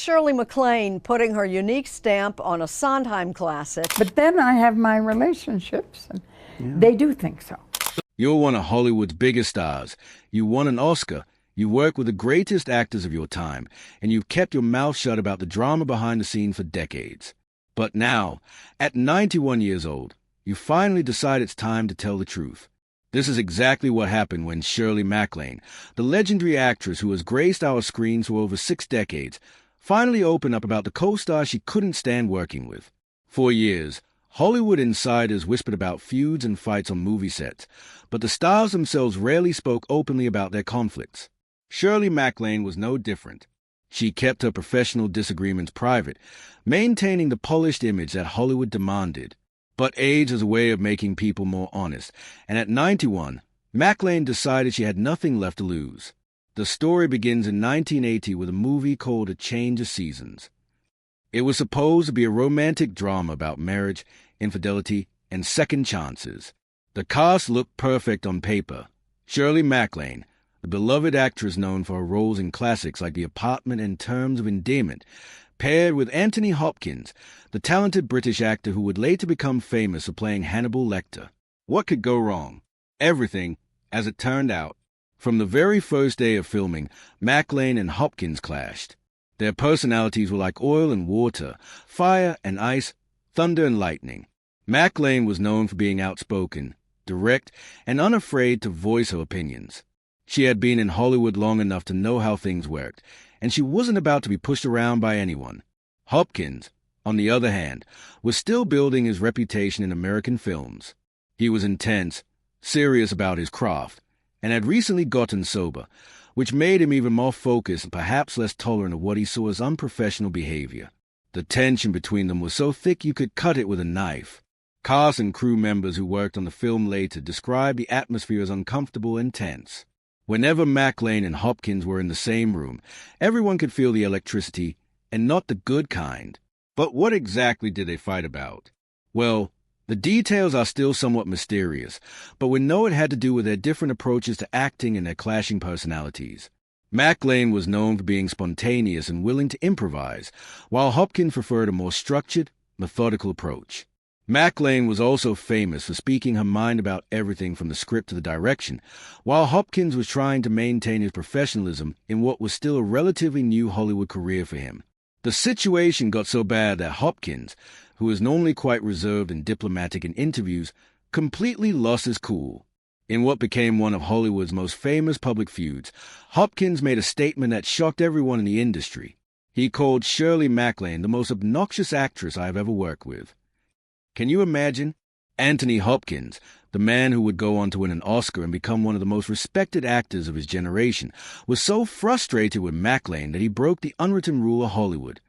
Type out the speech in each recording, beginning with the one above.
Shirley MacLaine putting her unique stamp on a Sondheim classic. But then I have my relationships, and they do think so. You're one of Hollywood's biggest stars. You won an Oscar. You work with the greatest actors of your time, and you've kept your mouth shut about the drama behind the scenes for decades. But now, at 91 years old, you finally decide it's time to tell the truth. This is exactly what happened when Shirley MacLaine, the legendary actress who has graced our screens for over 6 decades, finally opened up about the co-star she couldn't stand working with. For years, Hollywood insiders whispered about feuds and fights on movie sets, but the stars themselves rarely spoke openly about their conflicts. Shirley MacLaine was no different. She kept her professional disagreements private, maintaining the polished image that Hollywood demanded. But age is a way of making people more honest, and at 91, MacLaine decided she had nothing left to lose. The story begins in 1980 with a movie called A Change of Seasons. It was supposed to be a romantic drama about marriage, infidelity, and second chances. The cast looked perfect on paper. Shirley MacLaine, the beloved actress known for her roles in classics like The Apartment and Terms of Endearment, paired with Anthony Hopkins, the talented British actor who would later become famous for playing Hannibal Lecter. What could go wrong? Everything, as it turned out. From the very first day of filming, MacLaine and Hopkins clashed. Their personalities were like oil and water, fire and ice, thunder and lightning. MacLaine was known for being outspoken, direct, and unafraid to voice her opinions. She had been in Hollywood long enough to know how things worked, and she wasn't about to be pushed around by anyone. Hopkins, on the other hand, was still building his reputation in American films. He was intense, serious about his craft, and had recently gotten sober, which made him even more focused and perhaps less tolerant of what he saw as unprofessional behavior. The tension between them was so thick you could cut it with a knife. Cast and crew members who worked on the film later described the atmosphere as uncomfortable and tense. Whenever MacLaine and Hopkins were in the same room, everyone could feel the electricity, and not the good kind. But what exactly did they fight about? Well, the details are still somewhat mysterious, but we know it had to do with their different approaches to acting and their clashing personalities. MacLaine was known for being spontaneous and willing to improvise, while Hopkins preferred a more structured, methodical approach. MacLaine was also famous for speaking her mind about everything from the script to the direction, while Hopkins was trying to maintain his professionalism in what was still a relatively new Hollywood career for him. The situation got so bad that Hopkins, who is normally quite reserved and diplomatic in interviews, completely lost his cool. In what became one of Hollywood's most famous public feuds, Hopkins made a statement that shocked everyone in the industry. He called Shirley MacLaine the most obnoxious actress I have ever worked with. Can you imagine? Anthony Hopkins, the man who would go on to win an Oscar and become one of the most respected actors of his generation, was so frustrated with MacLaine that he broke the unwritten rule of Hollywood.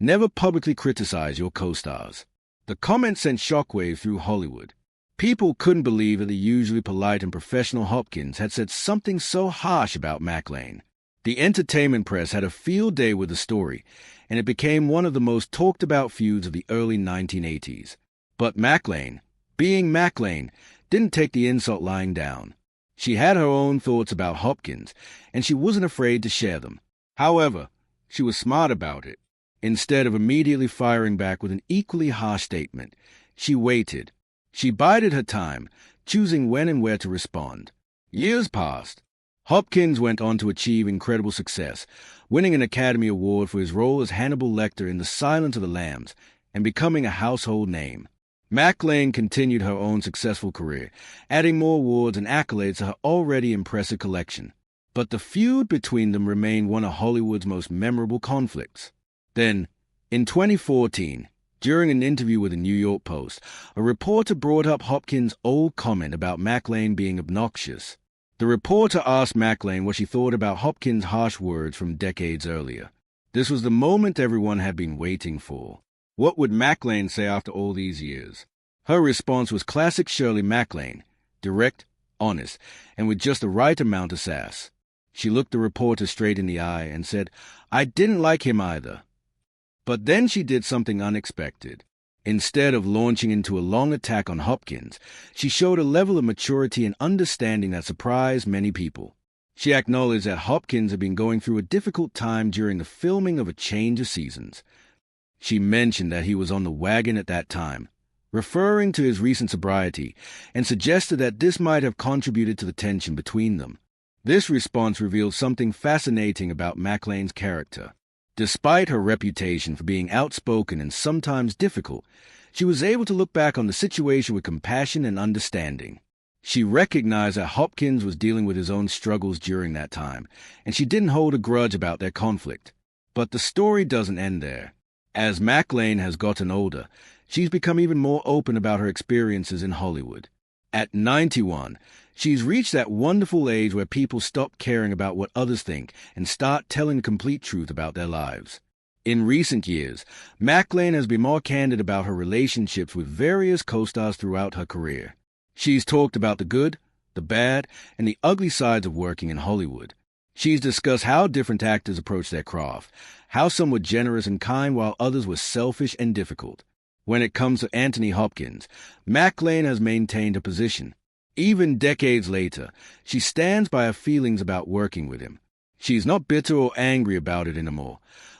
Never publicly criticize your co-stars. The comment sent shockwaves through Hollywood. People couldn't believe that the usually polite and professional Hopkins had said something so harsh about MacLaine. The entertainment press had a field day with the story, and it became one of the most talked-about feuds of the early 1980s. But MacLaine, being MacLaine, didn't take the insult lying down. She had her own thoughts about Hopkins, and she wasn't afraid to share them. However, she was smart about it. Instead of immediately firing back with an equally harsh statement, she waited. She bided her time, choosing when and where to respond. Years passed. Hopkins went on to achieve incredible success, winning an Academy Award for his role as Hannibal Lecter in The Silence of the Lambs, and becoming a household name. MacLaine continued her own successful career, adding more awards and accolades to her already impressive collection. But the feud between them remained one of Hollywood's most memorable conflicts. Then, in 2014, during an interview with the New York Post, a reporter brought up Hopkins' old comment about MacLaine being obnoxious. The reporter asked MacLaine what she thought about Hopkins' harsh words from decades earlier. This was the moment everyone had been waiting for. What would MacLaine say after all these years? Her response was classic Shirley MacLaine, direct, honest, and with just the right amount of sass. She looked the reporter straight in the eye and said, "I didn't like him either." But then she did something unexpected. Instead of launching into a long attack on Hopkins, she showed a level of maturity and understanding that surprised many people. She acknowledged that Hopkins had been going through a difficult time during the filming of A Change of Seasons. She mentioned that he was on the wagon at that time, referring to his recent sobriety, and suggested that this might have contributed to the tension between them. This response revealed something fascinating about MacLane's character. Despite her reputation for being outspoken and sometimes difficult, she was able to look back on the situation with compassion and understanding. She recognized that Hopkins was dealing with his own struggles during that time, and she didn't hold a grudge about their conflict. But the story doesn't end there. As MacLaine has gotten older, she's become even more open about her experiences in Hollywood. At 91, she's reached that wonderful age where people stop caring about what others think and start telling the complete truth about their lives. In recent years, MacLaine has been more candid about her relationships with various co-stars throughout her career. She's talked about the good, the bad, and the ugly sides of working in Hollywood. She's discussed how different actors approach their craft, how some were generous and kind while others were selfish and difficult. When it comes to Anthony Hopkins, MacLaine has maintained a position. Even decades later, she stands by her feelings about working with him. She's not bitter or angry about it anymore,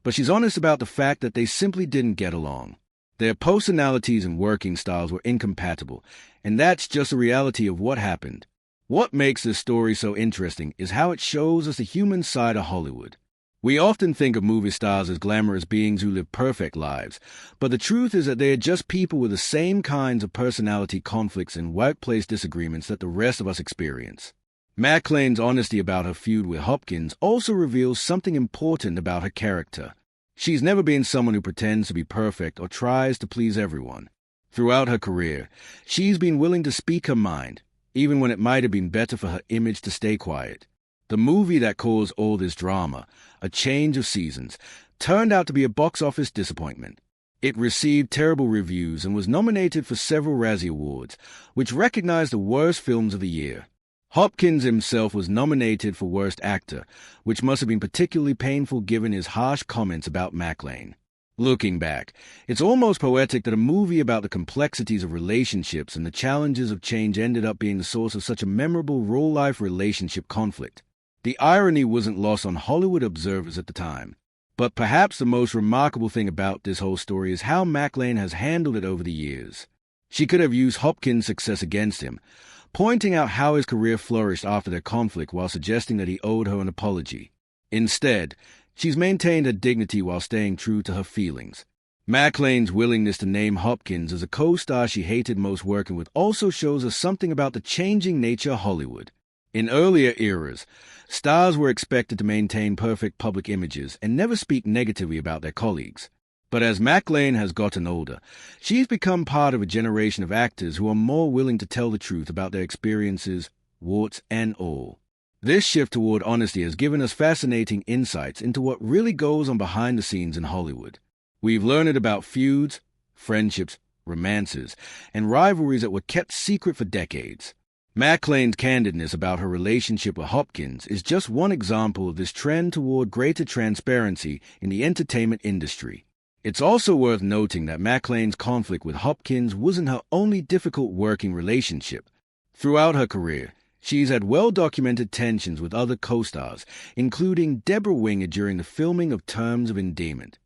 but she's honest about the fact that they simply didn't get along. Their personalities and working styles were incompatible, and that's just a reality of what happened. What makes this story so interesting is how it shows us the human side of Hollywood. We often think of movie stars as glamorous beings who live perfect lives, but the truth is that they are just people with the same kinds of personality conflicts and workplace disagreements that the rest of us experience. MacLane's honesty about her feud with Hopkins also reveals something important about her character. She's never been someone who pretends to be perfect or tries to please everyone. Throughout her career, she's been willing to speak her mind, even when it might have been better for her image to stay quiet. The movie that caused all this drama, A Change of Seasons, turned out to be a box office disappointment. It received terrible reviews and was nominated for several Razzie Awards, which recognized the worst films of the year. Hopkins himself was nominated for Worst Actor, which must have been particularly painful given his harsh comments about MacLaine. Looking back, it's almost poetic that a movie about the complexities of relationships and the challenges of change ended up being the source of such a memorable real-life relationship conflict. The irony wasn't lost on Hollywood observers at the time. But perhaps the most remarkable thing about this whole story is how MacLaine has handled it over the years. She could have used Hopkins' success against him, pointing out how his career flourished after their conflict while suggesting that he owed her an apology. Instead, she's maintained her dignity while staying true to her feelings. MacLane's willingness to name Hopkins as a co-star she hated most working with also shows us something about the changing nature of Hollywood. In earlier eras, stars were expected to maintain perfect public images and never speak negatively about their colleagues. But as MacLaine has gotten older, she's become part of a generation of actors who are more willing to tell the truth about their experiences, warts and all. This shift toward honesty has given us fascinating insights into what really goes on behind the scenes in Hollywood. We've learned about feuds, friendships, romances, and rivalries that were kept secret for decades. MacLane's candidness about her relationship with Hopkins is just one example of this trend toward greater transparency in the entertainment industry. It's also worth noting that MacLane's conflict with Hopkins wasn't her only difficult working relationship. Throughout her career, she's had well-documented tensions with other co-stars, including Deborah Winger during the filming of Terms of Endearment.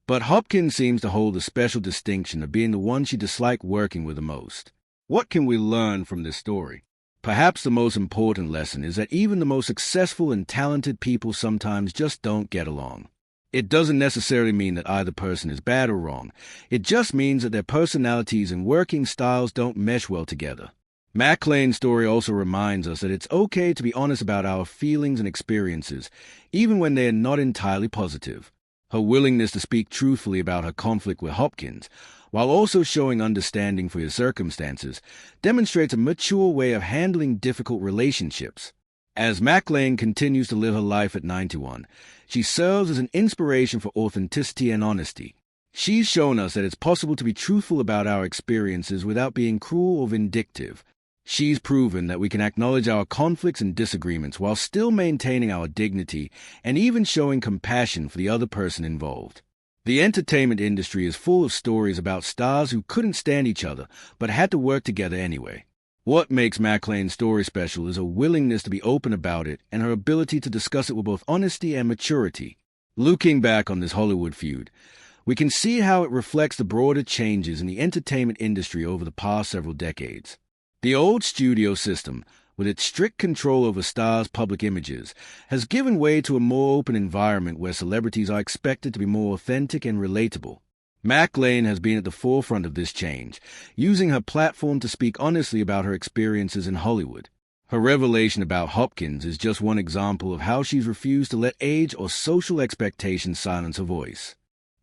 But Hopkins seems to hold the special distinction of being the one she disliked working with the most. What can we learn from this story? Perhaps the most important lesson is that even the most successful and talented people sometimes just don't get along. It doesn't necessarily mean that either person is bad or wrong. It just means that their personalities and working styles don't mesh well together. MacLane's story also reminds us that it's okay to be honest about our feelings and experiences, even when they are not entirely positive. Her willingness to speak truthfully about her conflict with Hopkins, while also showing understanding for his circumstances, demonstrates a mature way of handling difficult relationships. As MacLaine continues to live her life at 91, she serves as an inspiration for authenticity and honesty. She's shown us that it's possible to be truthful about our experiences without being cruel or vindictive. She's proven that we can acknowledge our conflicts and disagreements while still maintaining our dignity and even showing compassion for the other person involved. The entertainment industry is full of stories about stars who couldn't stand each other but had to work together anyway. What makes MacLane's story special is her willingness to be open about it and her ability to discuss it with both honesty and maturity. Looking back on this Hollywood feud, we can see how it reflects the broader changes in the entertainment industry over the past several decades. The old studio system, with its strict control over stars' public images, has given way to a more open environment where celebrities are expected to be more authentic and relatable. MacLaine has been at the forefront of this change, using her platform to speak honestly about her experiences in Hollywood. Her revelation about Hopkins is just one example of how she's refused to let age or social expectations silence her voice.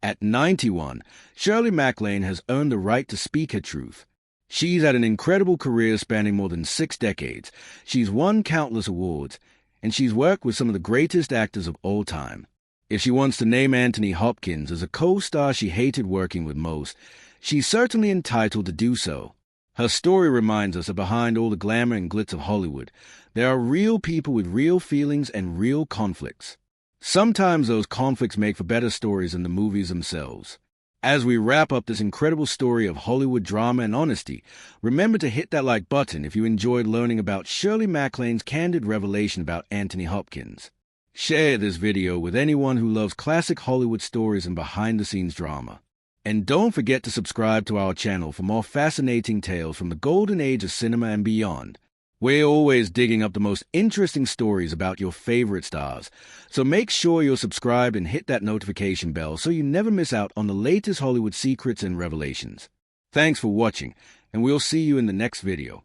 At 91, Shirley MacLaine has earned the right to speak her truth. She's had an incredible career spanning more than 6 decades. She's won countless awards, and she's worked with some of the greatest actors of all time. If she wants to name Anthony Hopkins as a co-star she hated working with most, she's certainly entitled to do so. Her story reminds us that behind all the glamour and glitz of Hollywood, there are real people with real feelings and real conflicts. Sometimes those conflicts make for better stories than the movies themselves. As we wrap up this incredible story of Hollywood drama and honesty, remember to hit that like button if you enjoyed learning about Shirley MacLaine's candid revelation about Anthony Hopkins. Share this video with anyone who loves classic Hollywood stories and behind-the-scenes drama. And don't forget to subscribe to our channel for more fascinating tales from the golden age of cinema and beyond. We're always digging up the most interesting stories about your favorite stars, so make sure you're subscribed and hit that notification bell so you never miss out on the latest Hollywood secrets and revelations. Thanks for watching, and we'll see you in the next video.